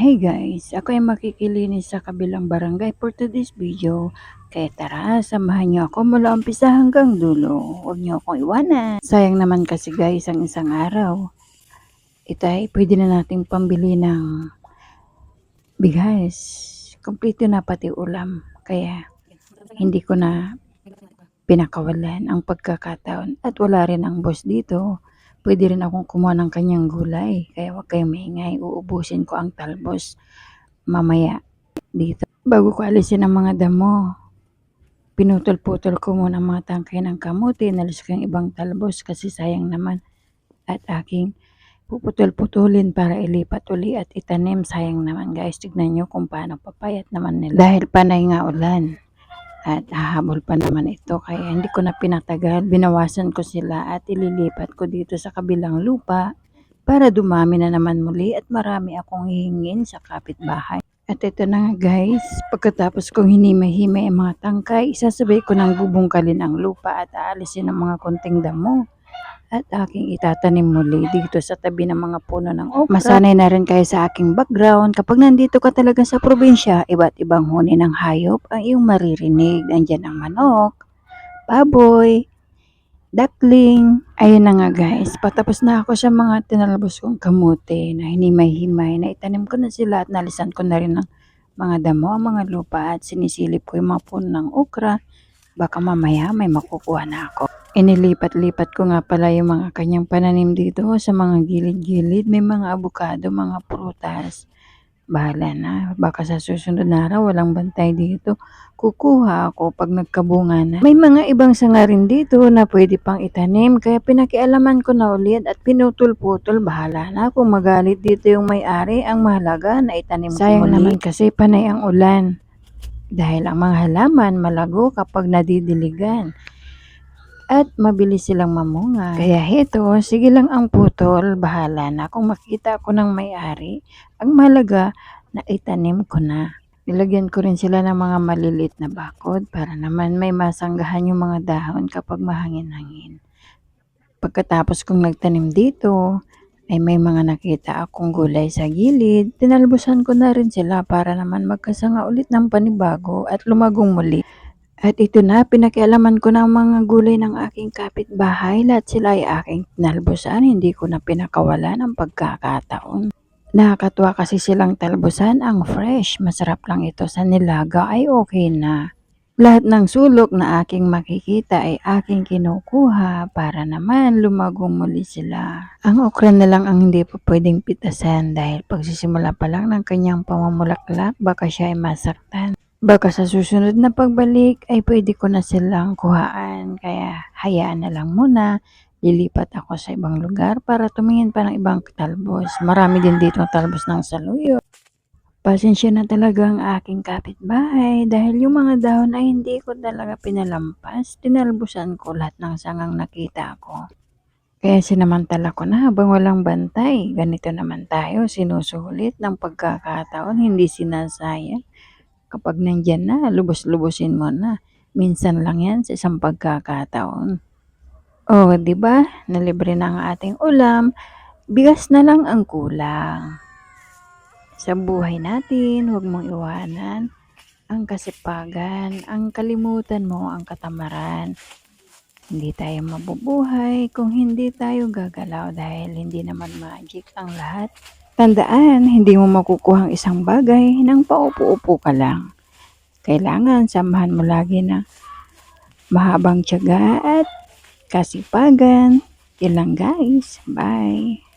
Hey guys, ako ay makikilinis sa kabilang barangay for today's video. Kaya tara, samahan niyo ako mula umpisa hanggang dulo. Huwag niyo akong iwanan. Sayang naman kasi guys ang isang araw. Ito ay pwede na nating pambili ng bigas. Kompleto na pati ulam. Kaya hindi ko na pinakawalan ang pagkakataon. At wala rin ang boss dito. Pwede rin akong kumuha ng kanyang gulay. Kaya huwag kayong maingay. Uubusin ko ang talbos mamaya dito. Bago ko alisin ang mga damo, pinutol-putol ko muna ang mga tangkay ng kamuti, inalis ko yung ibang talbos kasi sayang naman at aking puputol-putulin para ilipat uli at itanim. Sayang naman guys, tignan nyo kung paano papayat naman nila dahil panay nga ulan at hahabol pa naman ito, kaya hindi ko na pinatagal, binawasan ko sila at ililipat ko dito sa kabilang lupa para dumami na naman muli at marami akong hihingin sa kapitbahay. At ito na nga guys, pagkatapos kong hinimay-himay ang mga tangkay, isasabay ko ng bubungkalin ang lupa at aalisin ang mga konting damo at aking itatanim muli dito sa tabi ng mga puno ng okra. Masanay na rin kayo sa aking background. Kapag nandito ka talaga sa probinsya, iba't ibang huni ng hayop ang iyong maririnig. Andyan ang manok, baboy, duckling. Ayun na nga guys, patapos na ako sa mga tinalbos kong kamote na hinimay-himay, na itanim ko na sila at nalisan ko na rin ng mga damo, ang mga lupa at sinisilip ko yung mga puno ng okra. Baka mamaya may makukuha na ako. Inilipat-lipat ko nga pala yung mga kanyang pananim dito sa mga gilid-gilid. May mga abukado, mga prutas. Bahala na. Baka sa susunod na araw walang bantay dito. Kukuha ako pag nagkabunga na. May mga ibang sanga rin dito na pwede pang itanim. Kaya pinakialaman ko na ulit at pinutol-putol. Bahala na kung magalit dito yung may-ari. Ang mahalaga na itanim ko muli. Sayang naman kasi panay ang ulan. Dahil ang mga halaman malago kapag nadidiligan at mabilis silang mamunga. Kaya heto, sige lang ang putol, bahala na. Kung makita ko ng may-ari, ang mahalaga na itanim ko na. Nilagyan ko rin sila ng mga maliliit na bakod para naman may masanggahan yung mga dahon kapag mahangin-hangin. Pagkatapos kong nagtanim dito, ay may mga nakita akong gulay sa gilid. Tinalbusan ko na rin sila para naman magkasanga ulit ng panibago at lumagong muli. At ito na, pinakialaman ko ng mga gulay ng aking kapitbahay. Lahat sila ay aking tinalbusan. Hindi ko na pinakawalan ang pagkakataon. Nakakatuwa kasi silang talbusan. Ang fresh, masarap lang ito sa nilaga ay okay na. Lahat ng sulok na aking makikita ay aking kinukuha para naman lumagong muli sila. Ang okra na lang ang hindi pa pwedeng pitasan dahil pagsisimula pa lang ng kanyang pamamulaklak, baka siya ay masaktan. Baka sa susunod na pagbalik ay pwede ko na silang kuhaan, kaya hayaan na lang muna. Lilipat ako sa ibang lugar para tumingin pa ng ibang talbos. Marami din dito talbos ng saluyot. Pasensya na talaga ang aking kapitbahay dahil yung mga dahon ay hindi ko talaga pinalampas. Tinalbusan ko lahat ng sangang nakita ko. Kaya sinamantala ko na habang walang bantay. Ganito naman tayo, sinusulit ng pagkakataon, hindi sinasayang. Kapag nandyan na, lubos-lubosin mo na. Minsan lang yan sa isang pagkakataon. Oh, di ba? Nalibre na ang ating ulam. Bigas na lang ang kulang. Sa buhay natin, huwag mong iwanan ang kasipagan, ang kalimutan mo ang katamaran. Hindi tayo mabubuhay kung hindi tayo gagalaw dahil hindi naman magic ang lahat. Tandaan, hindi mo makukuha ang isang bagay nang paupo-upo ka lang. Kailangan samahan mo lagi ng mahabang tiyaga at kasipagan. Yan lang guys. Bye!